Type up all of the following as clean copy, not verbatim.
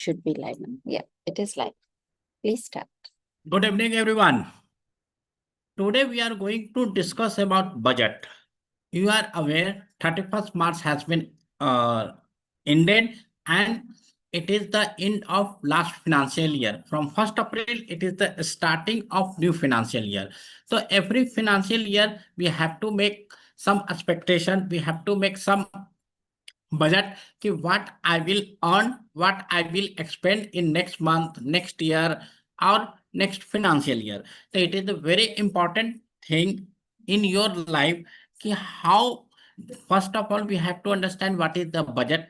should be live now. Yeah, it is live. Please start. Good evening, everyone. Today we are going to discuss about budget. You are aware 31st March has been ended and it is the end of last financial year. From 1st April, it is the starting of new financial year. So every financial year, we have to make some expectation. We have to make some budget कि what I will earn, what I will expend in next month, next year, or next financial year. So it is a very important thing in your life कि how, first of all, we have to understand what is the budget,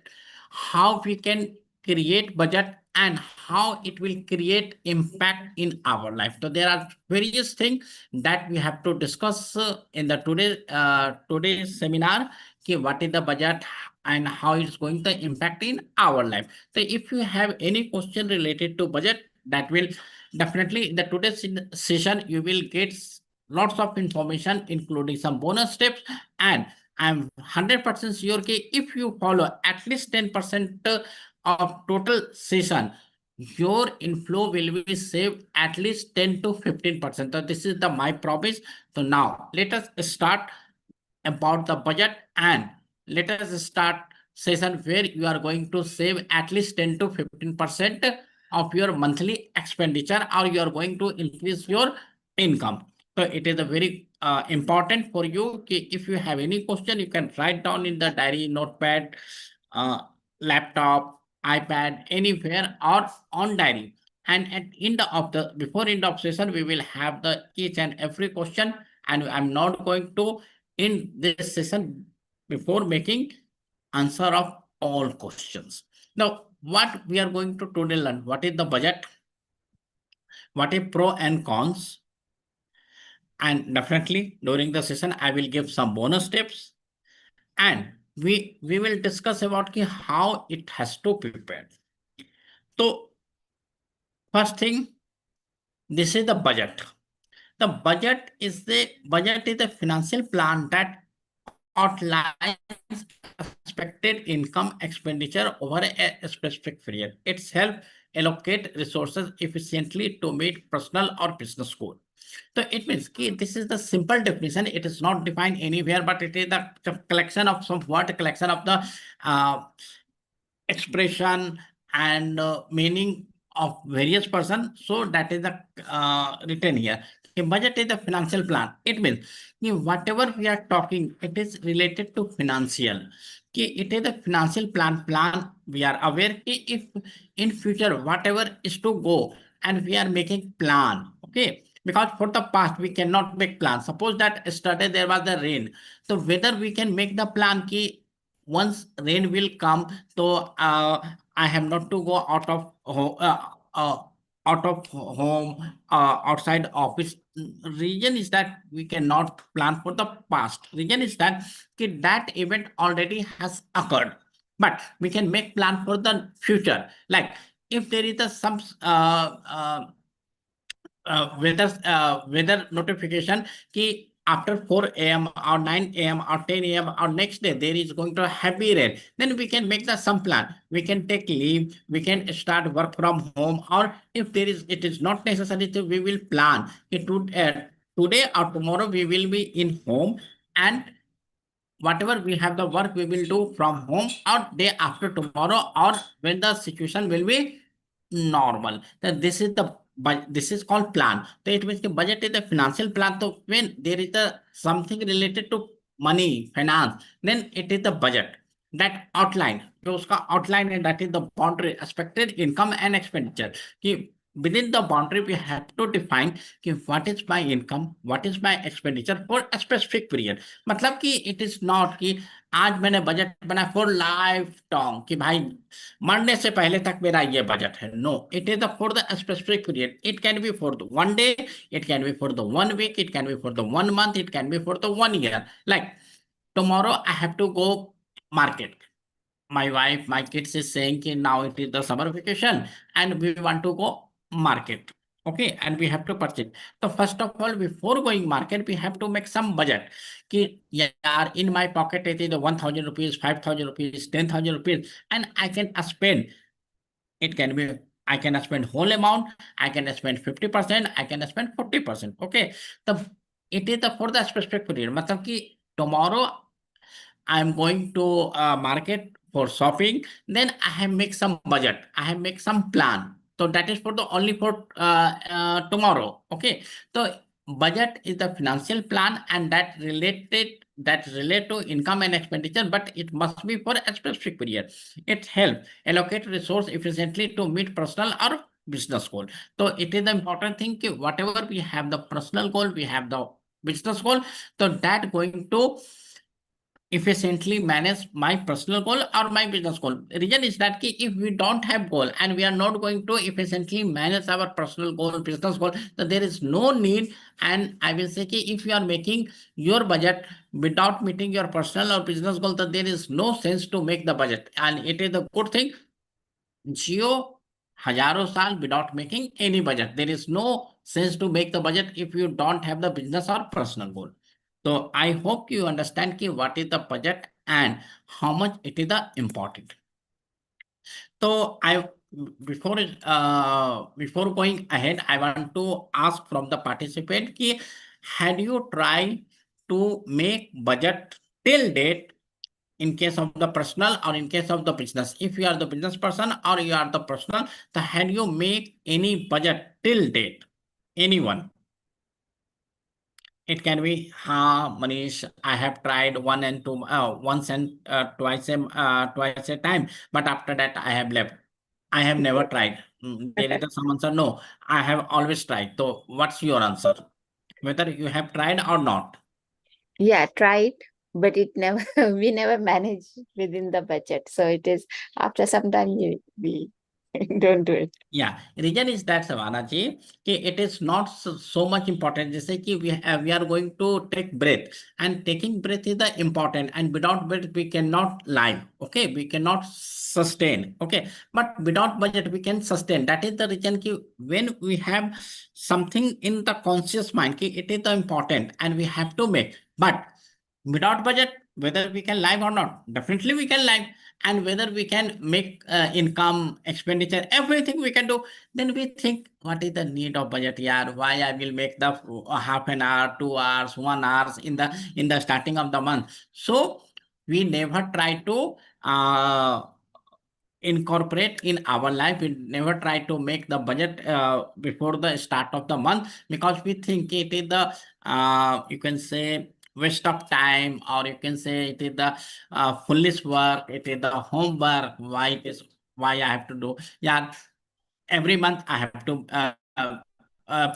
how we can create budget and how it will create impact in our life. So there are various things that we have to discuss in the today's seminar. What is the budget and how it's going to impact in our life. So if you have any question related to budget, that will definitely in the today's session, you will get lots of information, including some bonus tips. And I'm 100% sure that if you follow at least 10% of total session, your inflow will be saved at least 10 to 15%. So this is my promise. So now let us start about the budget and let us start session where you are going to save at least 10 to 15% of your monthly expenditure, or you are going to increase your income. So it is a very important for you. If you have any question, you can write down in the diary, notepad, laptop, iPad, anywhere, or on diary. And at end of the before end of session, we will have the each and every question. And I'm not going to in this session before making answer of all questions. Now, what we are going to today learn, what is the budget, what is pro and cons, and definitely during the session, I will give some bonus tips and we will discuss about how it has to prepare. So first thing, this is the budget. The budget is the financial plan that outlines expected income expenditure over a specific period. It's help allocate resources efficiently to meet personal or business goal. So it means this is the simple definition. It is not defined anywhere, but it is the collection of some word, collection of the expression and meaning of various person. So that is the written here. A budget is the financial plan. It means whatever we are talking, it is related to financial. It is a financial plan. We are aware if in future whatever is to go and we are making plan. Okay. Because for the past we cannot make plan. Suppose that yesterday there was the rain. So whether we can make the plan once rain will come, so I have not to go out of home, outside office. Reason is that we cannot plan for the past. Reason is that that event already has occurred, but we can make plan for the future. Like if there is some weather notification after 4 a.m. or 9 a.m. or 10 a.m. or next day there is going to heavy rain, then we can make some plan. We can take leave, we can start work from home, or if it is not necessary, so we will plan it today or tomorrow we will be in home, and whatever we have the work we will do from home or day after tomorrow, or when the situation will be normal. Then this is called plan. So it means the budget is the financial plan. So when there is something related to money, finance, then it is the budget that outline. So uska outline, and that is the boundary, expected income and expenditure. Within the boundary, we have to define what is my income, what is my expenditure for a specific period. मतलब कि it is not कि आज मैंने budget बनाया for life time कि भाई मरने से पहले तक मेरा ये बजट है. No, it is for the specific period. It can be for the 1 day, it can be for the 1 week, it can be for the 1 month, it can be for the 1 year. Like tomorrow I have to go market. My wife, my kids is saying now it is the summer vacation and we want to go market. Okay, and we have to purchase. So first of all, before going market, we have to make some budget. Yeah, in my pocket it is 1,000 rupees, 5,000 rupees, 10,000 rupees, and I can spend It can be, I can spend whole amount, I can spend 50%, I can spend 40%. Okay. The it is the for the specific period. मतलब कि tomorrow I'm going to market for shopping. Then I have make some budget. I have make some plan. So that is for the only for tomorrow. Okay. So budget is the financial plan and that relate to income and expenditure, but it must be for a specific period. It helps allocate resource efficiently to meet personal or business goal. So it is the important thing कि whatever we have the personal goal, we have the business goal. So that going to efficiently manage my personal goal or my business goal. Reason is that ki if we don't have goal and we are not going to efficiently manage our personal goal, business goal, so there is no need. And I will say ki if you are making your budget without meeting your personal or business goal, then there is no sense to make the budget. And it is a good thing. जियो हजारों साल without making any budget. There is no sense to make the budget if you don't have the business or personal goal. So I hope you understand ki what is the budget and how much it is the important. So before going ahead, I want to ask from the participant ki had you tried to make budget till date in case of the personal or in case of the business? If you are the business person or you are the personal, so had you make any budget till date? Anyone? It can be, Manish, I have tried once and twice a time, but after that I have left. I have never tried. There is some answer. No, I have always tried. So what's your answer? Whether you have tried or not? Yeah, tried, but it never we never manage within the budget. So it is after some time we don't do it. Yeah, reason is that Savana ji, कि it is not so much important. जैसे कि we are going to take breath, and taking breath is the important, and without breath we cannot live. Okay, we cannot sustain. Okay, but without budget we can sustain. That is the reason कि when we have something in the conscious mind, कि it is the important and we have to make. But without budget, whether we can live or not, definitely we can live. And whether we can make income, expenditure, everything we can do, then we think, what is the need of budget? Yeah, why I will make the half an hour, 2 hours, 1 hours in the starting of the month. So we never try to incorporate in our life. We never try to make the budget before the start of the month, because we think it is the you can say waste of time, or you can say it is the foolish work, it is the homework, why I have to do. Yeah, every month I have to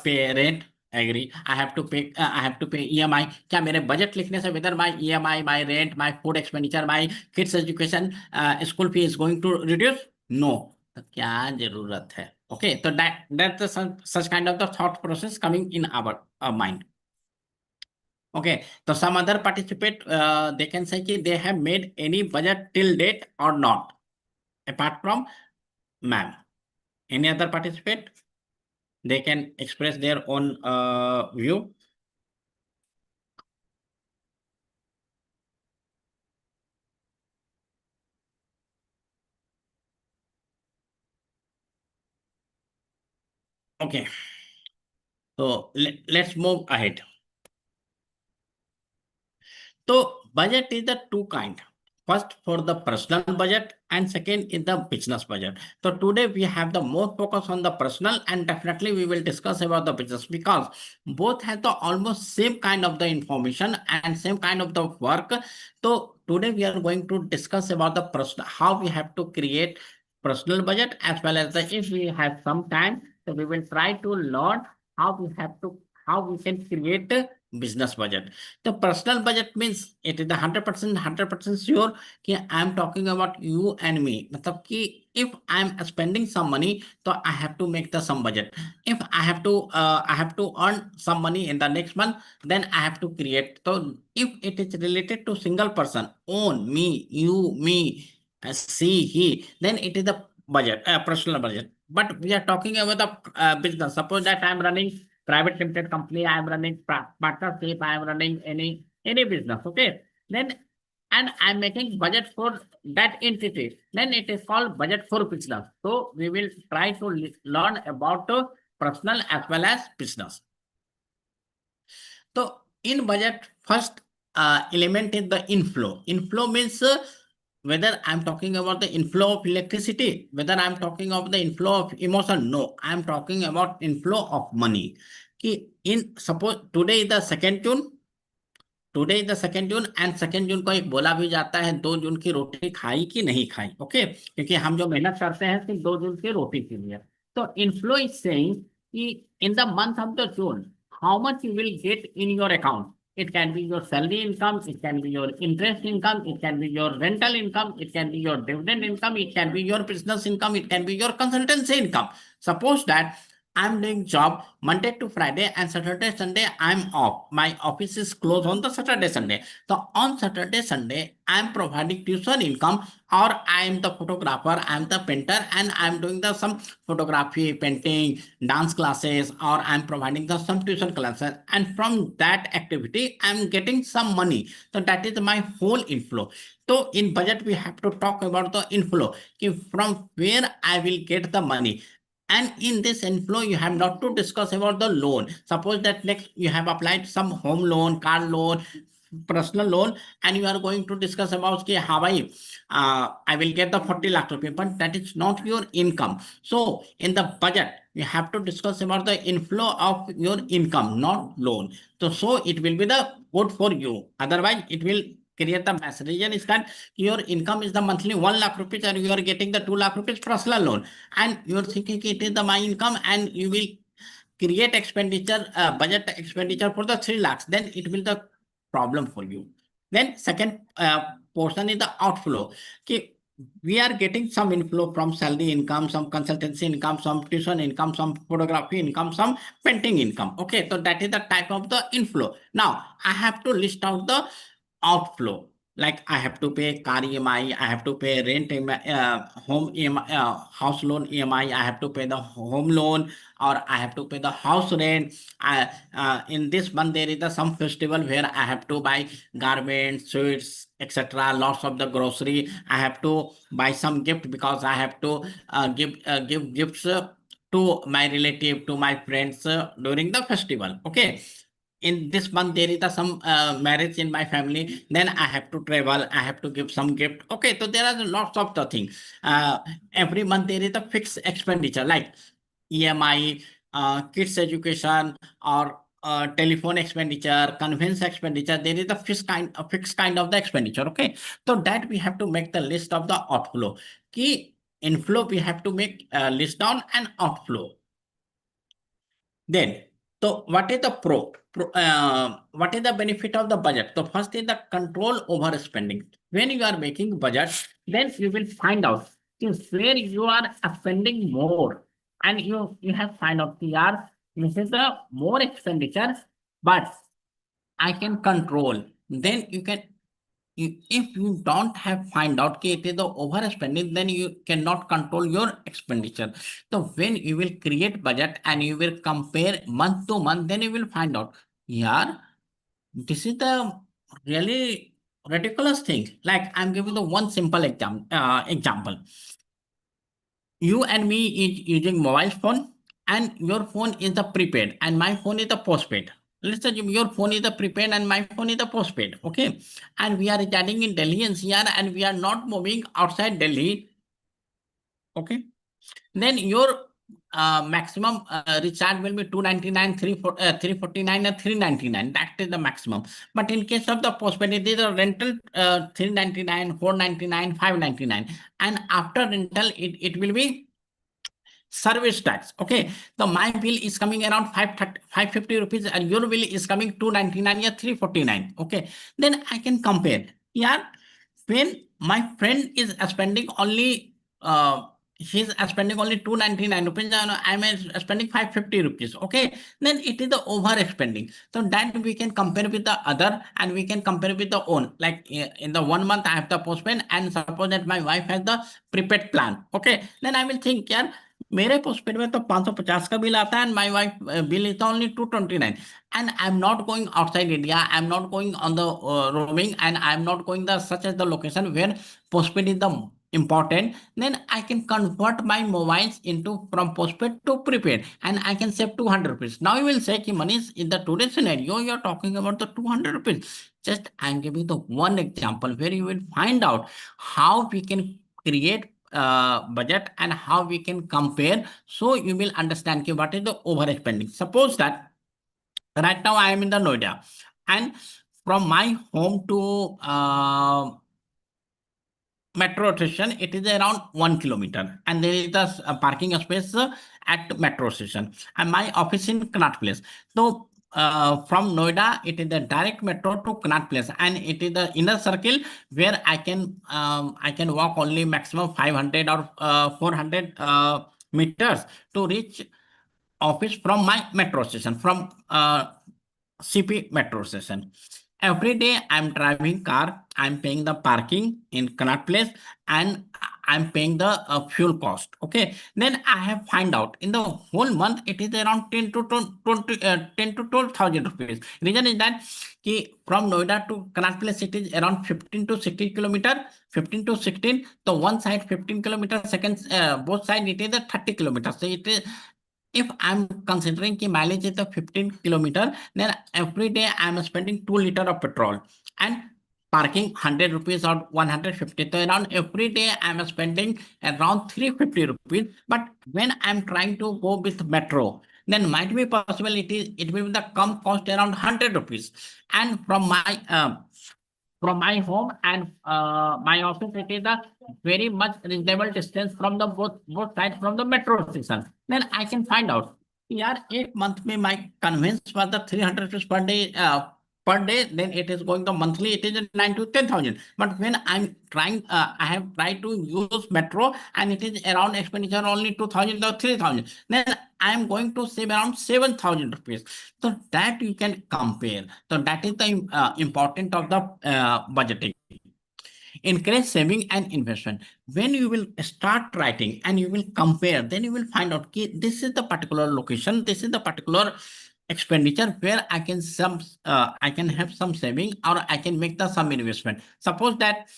pay rent. Agree. I have to pay EMI. क्या मेरे budget लिखने से whether my EMI, my rent, my food expenditure, my kids education, school fee is going to reduce? No. तो क्या जरूरत है? Okay, so that's the such kind of the thought process coming in our mind. Okay, so some other participate, they can say कि they have made any budget till date or not, apart from ma'am. Any other participate? They can express their own view. Okay, so let's move ahead. So budget is the two kind. First for the personal budget and second is the business budget. So today we have the more focus on the personal, and definitely we will discuss about the business, because both have the almost same kind of the information and same kind of the work. So today we are going to discuss about the personal, how we have to create personal budget, as well as the, if we have some time, so we will try to learn how we can create a business budget. The personal budget means it is the 100% sure कि I am talking about you and me. मतलब कि if I am spending some money, so I have to make the some budget. If I have to earn some money in the next month, then I have to create. So if it is related to single person, own, me, you, me, she, he, then it is the budget, personal budget. But we are talking about the business. Suppose that I am running private limited company, I am running partnership, I am running any business. Okay, then and I'm making budget for that entity, then it is called budget for business. So we will try to learn about personal as well as business. So in budget, first element is the inflow. Inflow means whether I'm talking about the inflow of electricity, whether I'm talking about the inflow of emotion. No, I'm talking about inflow of money. In suppose today is the 2nd June, today is the 2 June, and 2 जून को एक बोला भी जाता है 2 जून की रोटी खाई कि नहीं खाई, ओके, क्योंकि हम जो मेहनत करते हैं सिर्फ 2 जून की रोटी के लिए. तो इन्फ्लो इज सेइंग कि in the month of the June how much you will get in your account. It can be your salary income, it can be your interest income, it can be your rental income, it can be your dividend income, it can be your business income, it can be your consultancy income. Suppose that I'm doing job Monday to Friday and Saturday, Sunday I'm off. My office is closed on the Saturday, Sunday. So on Saturday, Sunday, I'm providing tuition income, or I'm the photographer, I'm the painter, and I'm doing the some photography, painting, dance classes, or I'm providing the some tuition classes. And from that activity, I'm getting some money. So that is my whole inflow. So in budget, we have to talk about the inflow. From where I will get the money. And in this inflow, you have not to discuss about the loan. Suppose that next you have applied some home loan, car loan, personal loan, and you are going to discuss about okay, how I will get the 40 lakh rupees, but that is not your income. So in the budget, you have to discuss about the inflow of your income, not loan. So it will be the good for you. Otherwise, it will create the mess. Reason is that your income is the monthly 1 lakh rupees and you are getting the 2 lakh rupees personal loan, and you are thinking it is the my income, and you will create expenditure, budget expenditure for the 3 lakhs, then it will the problem for you. Then second portion is the outflow. Okay, we are getting some inflow from salary income, some consultancy income, some tuition income, some photography income, some painting income. Okay, so that is the type of the inflow. Now I have to list out the outflow. Like I have to pay car EMI, I have to pay rent EMI, home EMI, house loan EMI, I have to pay the home loan, or I have to pay the house rent. In this month there is some festival where I have to buy garments, sweets, etc. Lots of the grocery. I have to buy some gift because I have to give gifts to my relative, to my friends during the festival. Okay, in this month there is some marriage in my family, then I have to travel, I have to give some gift. Okay, so there are lots of the things. Every month there is a fixed expenditure like EMI, kids education, or telephone expenditure, conveyance expenditure. There is a fixed kind of the expenditure. Okay, so that we have to make the list of the outflow. Key inflow we have to make list down, and outflow. Then, so what is the what is the benefit of the budget? So first is the control over spending. When you are making budget, then you will find out where you are spending more, and you have find out here this is the more expenditure, but I can control. Then you can, if you don't have find out that it is the overspending, then you cannot control your expenditure. So when you will create budget and you will compare month to month, then you will find out, yeah, this is the really ridiculous thing. Like I'm giving the one simple example. You and me is using mobile phone, and your phone is the prepaid and my phone is the postpaid. Let's assume your phone is the prepaid and my phone is the postpaid. Okay, and we are residing in Delhi NCR and we are not moving outside Delhi. Okay, then your maximum recharge will be 299, 349, and 399. That is the maximum. But in case of the postpaid, it is a rental 399, 499, 599, and after rental it will be service tax. Okay, so my bill is coming around 550 rupees and your bill is coming 299 or 349. Okay, then I can compare. Yeah, when my friend is spending only he's spending only 299 rupees and I'm spending 550 rupees. Okay, then it is the over spending. So that we can compare with the other, and we can compare with the own. Like in the 1 month I have the postpaid, and suppose that my wife has the prepaid plan. Okay, then I will think, yeah, मेरे postpaid में तो 550 का bill आता है, and my wife bill is only 229, and I am not going outside India, I am not going on the roaming, and I am not going the such as the location where postpaid is the important. Then I can convert my mobiles into from postpaid to prepaid, and I can save 200 rupees. Now you will say कि Manish, in the today's scenario you are talking about the 200 rupees. Just I am giving the one example where you will find out how we can create budget and how we can compare, so you will understand कि what is the overspending. Suppose that right now I am in the Noida, and from my home to metro station, it is around 1 kilometer, and there is a parking space at metro station, and my office in Connaught Place. So from Noida, it is the direct metro to Connaught Place, and it is the inner circle where I can walk only maximum 500 or 400 meters to reach office from my metro station, from CP metro station. Every day I'm driving car, I'm paying the parking in Connaught Place, and I'm paying the fuel cost. Okay. Then I have find out in the whole month it is around 10 to 20, 10 to 12,000 rupees. Reason is that from Noida to Connaught Place it is around 15 to 16 kilometer, 15 to 16. So one side 15 kilometer, second both side it is a 30 kilometers. So it is, if I'm considering ki mileage is the 15 kilometer, then every day I'm spending 2 liter of petrol and parking 100 rupees or 150. So around every day I'm spending around 350 rupees. But when I'm trying to go with metro, then might be possible it will be the come cost around 100 rupees. And from my home and my office, it is a very much reasonable distance from the both sides from the metro station. Then I can find out. यार एक month में my convenience was the 300 rupees per day, then it is going the monthly, it is 9 to 10,000. But when I'm trying, I have tried to use metro and it is around expenditure only 2,000 or 3,000. Then I'm going to save around 7,000 rupees. So that you can compare. So that is the important of the budgeting. Encourage saving and investment. When you will start writing and you will compare, then you will find out कि this is the particular location, this is the particular expenditure where I can have some saving or I can make the some investment. Suppose that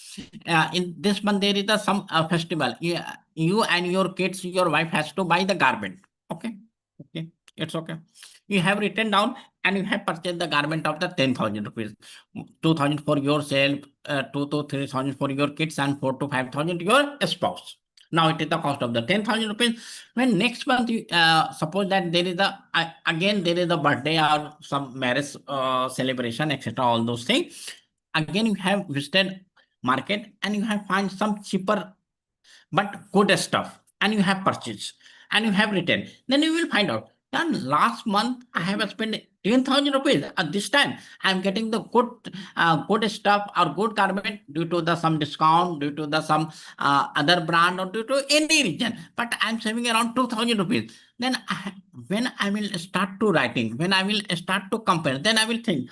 in this month there is a some festival. You and your kids, your wife has to buy the garment. Okay, okay, it's okay. You have written down and you have purchased the garment of the 10,000 rupees, 2,000 for yourself, 2 to 3,000 for your kids, and 4 to 5,000 your spouse. Now it is the cost of the 10,000 rupees. When next month you suppose that there is a again there is a birthday or some marriage celebration, etc. All those things. Again you have visited market and you have find some cheaper but good stuff, and you have purchased and you have written, then you will find out. And last month I have spent 10,000 rupees. At this time, I'm getting the good stuff or good garment due to the some discount, due to the some other brand, or due to any reason. But I'm saving around 2,000 rupees. Then when I will start to writing, when I will start to compare, then I will think,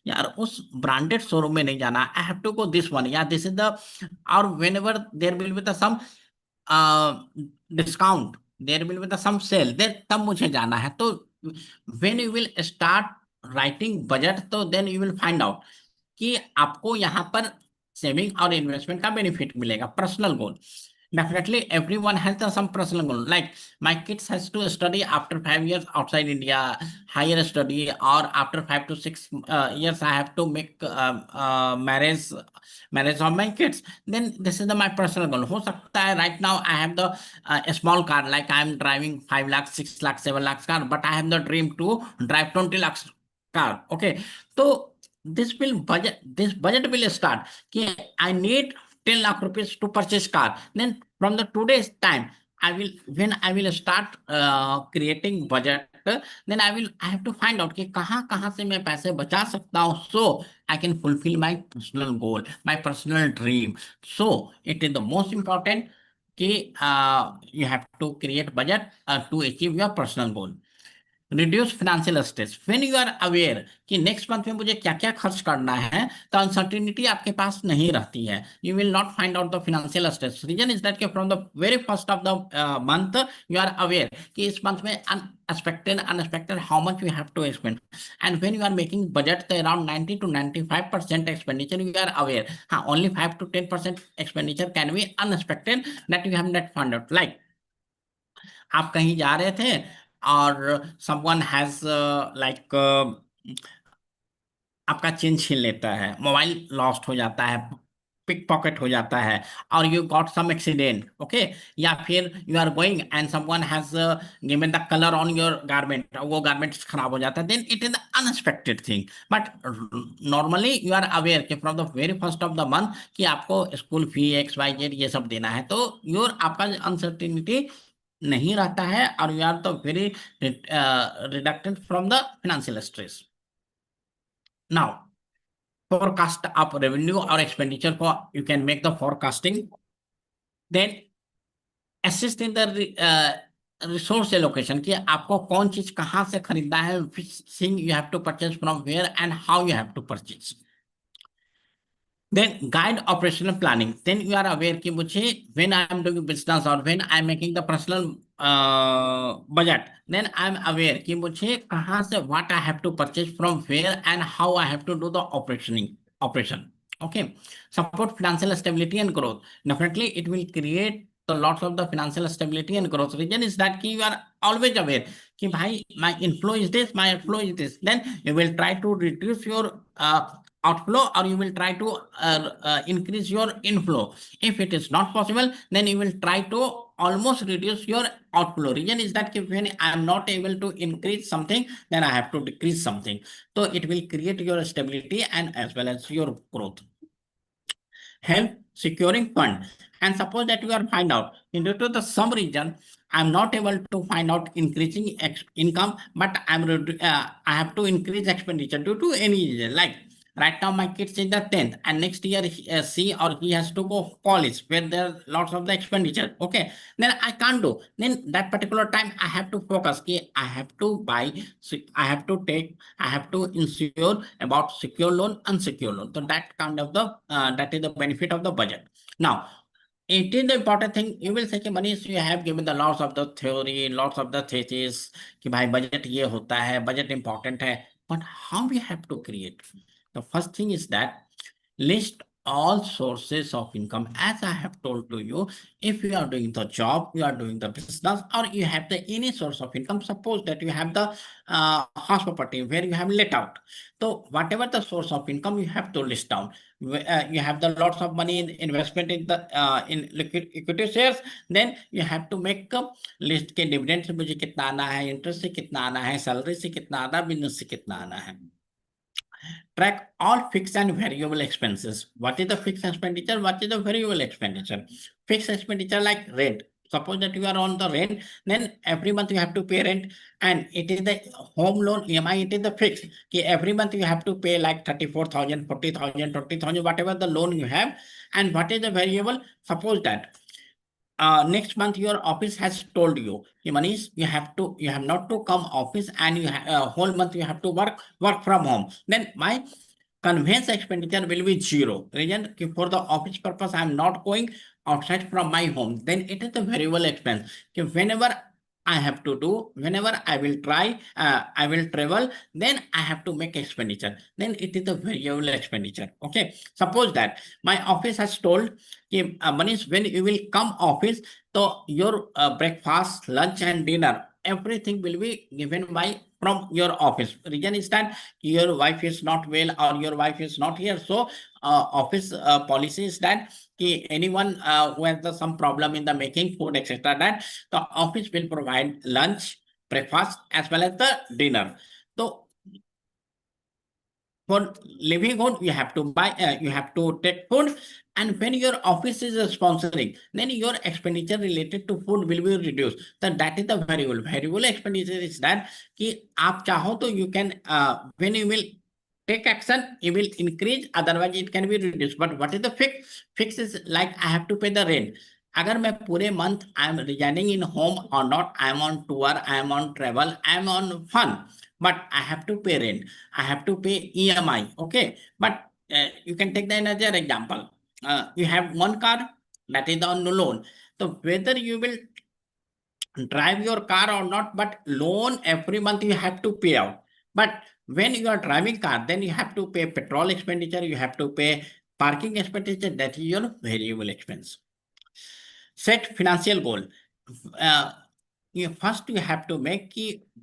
यार उस branded showroom में नहीं जाना, I have to go this one, या this is the, और whenever there will be the some discount, there will be the some sale, then तब मुझे जाना है. तो when you will start writing budget, तो then you will find out कि आपको यहाँ पर सेविंग और इन्वेस्टमेंट का बेनिफिट मिलेगा. Personal goal, definitely everyone has some personal goal. Like my kids has to study after 5 years outside India, higher study, or after 5 to 6 years, I have to make marriage of my kids. Then this is my personal goal. हो सकता है right now I have the a small car, like I am driving 5 lakhs, 6 lakhs, 7 lakhs car, but I have the dream to drive 20 lakhs car. Okay, so this budget will start. कि I need 10 lakh rupees to purchase car. Then from the today's time, when I will start creating budget, then I have to find out कि कहाँ कहाँ से मैं पैसे बचा सकता हूँ, so I can fulfill my personal goal, my personal dream. So it is the most important कि you have to create budget to achieve your personal goal. Reduce financial stress when you are aware कि next month में मुझे क्या क्या खर्च करना है, तो अनसर्टिनिटी आपके पास नहीं रहती है, you will not find out the financial stress. Reason is that कि from the very first of the month you are aware कि इस मंथ में unexpected how much you have to spend, and when you are making budget तो around 90 to 95% expenditure you are aware. हाँ, only 5 to 10% expenditure can be unexpected that you have not find out. Like आप कहीं जा रहे थे और someone has like आपका chain छीन लेता है, मोबाइल लॉस्ट हो जाता है, पिक पॉकेट हो जाता है, और you got some accident, okay, या फिर you are going and someone has given the colour on your garment, वो गारमेंट खराब हो जाता है, then it is unexpected thing. But normally you are aware कि from the very first of the month कि आपको स्कूल फी XYZ ये सब देना है, तो योर आपका अनसर्टिनिटी नहीं रहता है, और you are the very reducted from the financial stress. Now, forecast of revenue or expenditure for you can make the forecasting, then assist in the resource allocation कि आपको कौन चीज कहाँ से खरीदना है, which thing you have to purchase from where and how you have to purchase, then guide operational planning, then you are aware कि मुझे when I am doing business or when I am making the personal budget, then I am aware कि मुझे कहाँ से what I have to purchase from where and how I have to do the operation. Okay, support financial stability and growth. Definitely, it will create the lots of the financial stability and growth. Reason is that कि you are always aware कि भाई my inflow is this, my outflow is this. Then you will try to reduce your outflow, or you will try to increase your inflow. If it is not possible, then you will try to almost reduce your outflow. Reason is that when I am not able to increase something, then I have to decrease something. So it will create your stability and as well as your growth. Help securing fund. And suppose that you are find out due to the some reason I'm not able to find out increasing income, but I have to increase expenditure due to any reason. Like right now, my kids in the 10th, and next year she or he has to go college where there are lots of the expenditure. Okay, then I can't do. Then that particular time I have to focus. Okay, I have to buy. I have to take. I have to ensure about secure loan, unsecured loan. So that kind of the that is the benefit of the budget. Now, it is the important thing. You will say कि Manish, you have given the lots of the theory, lots of the thesis कि भाई budget ये होता है, budget important है, but how we have to create? The first thing is that list all sources of income. As I have told to you, if you are doing the job, you are doing the business, or you have the any source of income, suppose that you have the house property where you have let out, so whatever the source of income you have to list down. You have the lots of money in investment in the in liquid equity shares, then you have to make a list के dividend से मुझे कितना आना है, interest से कितना आना है, सैलरी से कितना आना है, बिजनेस से कितना आना है। Track all fixed and variable expenses. What is the fixed expenditure? What is the variable expenditure? Fixed expenditure like rent. Suppose that you are on the rent, then every month you have to pay rent, and it is the home loan EMI, it is the fixed. Okay, every month you have to pay like 34,000, 40,000, 20,000, whatever the loan you have. And what is the variable? Suppose that next month your office has told you, Manish, you have not to come office, and whole month you have to work from home. Then my conveyance expenditure will be zero. Reason for the office purpose I am not going outside from my home. Then it is the variable expense. Whenever I have to do, whenever I will try, I will travel, then I have to make expenditure. Then it is the variable expenditure. Okay. Suppose that my office has told, Manish, when you will come office, so your breakfast, lunch, and dinner, everything will be given by from your office. Reason is that your wife is not well or your wife is not here, so office policy is that anyone who has some problem in the making food, etc., that the office will provide lunch, breakfast, as well as the dinner. So for livelihood, you have to buy, you have to take food, and when your office is sponsoring, then your expenditure related to food will be reduced. So that is the variable expenditure is that कि आप चाहो तो you can when you will take action, you will increase, otherwise it can be reduced. But what is the fix? Fix is like I have to pay the rent. अगर मैं पूरे month I am resigning in home और not, I am on tour, I am on travel, I am on fun, but I have to pay rent, I have to pay EMI. Okay, but you can take the another example. You have one car that is on loan. So whether you will drive your car or not, but loan every month you have to pay out. But when you are driving car, then you have to pay petrol expenditure, you have to pay parking expenditure, that is your variable expense. Set financial goal. Uh, First you have to make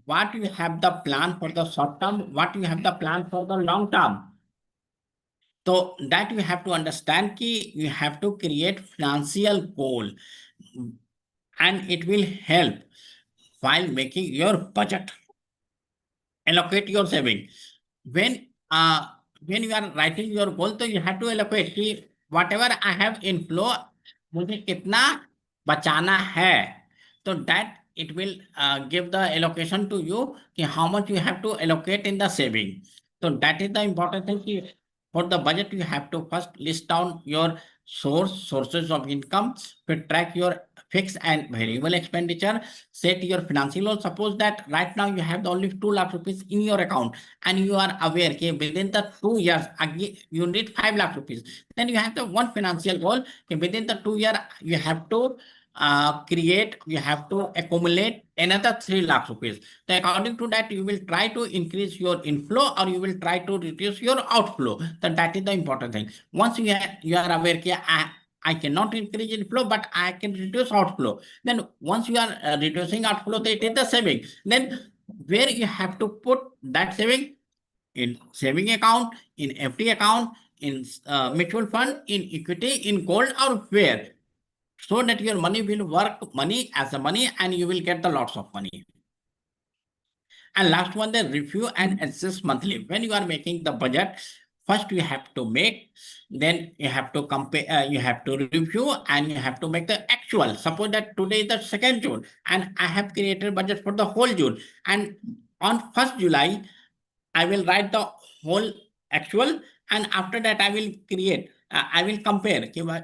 what you have the plan for the short term, what you have the plan for the long term. So that you have to understand you have to create financial goal, and it will help while making your budget. Allocate your saving. When uh, when you are writing your goal, so you have to allocate whatever I have inflow, मुझे कितना बचाना है. So that it will give the allocation to you how much you have to allocate in the saving. So that is the important thing. For the budget, you have to first list down your sources of income, track your fixed and variable expenditure, set your financial goal. Suppose that right now you have only 2 lakh rupees in your account, and you are aware that within the 2 years again you need 5 lakh rupees. Then you have the one financial goal within the 2 year you have to you have to accumulate another 3 lakh rupees. So according to that, you will try to increase your inflow or you will try to reduce your outflow. So that is the important thing. Once you are aware that I cannot increase inflow, but I can reduce outflow. Then once you are reducing outflow, it is the saving. Then where you have to put that saving, in saving account, in FD account, in mutual fund, in equity, in gold, or where, so that your money will work money as a money and you will get the lots of money. And last one, the review and adjust monthly. When you are making the budget, first you have to make, then you have to compare, you have to review, and you have to make the actual. Suppose that today is the 2nd June and I have created budget for the whole June, and on 1st July I will write the whole actual, and after that I will create. I will compare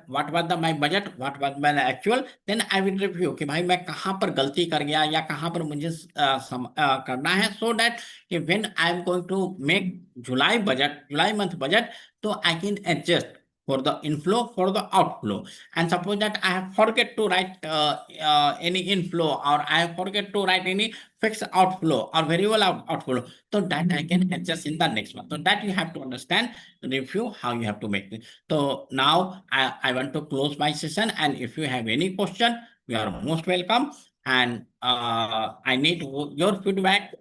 what was my budget, what was my actual. Then I will review कि भाई मैं कहाँ पर गलती कर गया या कहाँ पर मुझे करना है. So that when I am going to make July month budget, so I can adjust for the inflow, for the outflow. And suppose that I have forget to write any inflow, or I forget to write any fixed outflow or variable outflow, so that I can adjust in the next one. So that you have to understand, review how you have to make it. So now I want to close my session, and if you have any question, you are most welcome. And I need your feedback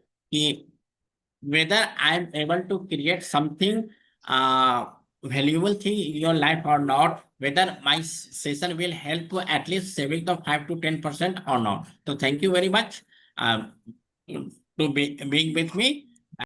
whether I am able to create something uh, valuable thing in your life or not, whether my session will help to at least saving the 5 to 10% or not. So thank you very much to being with me.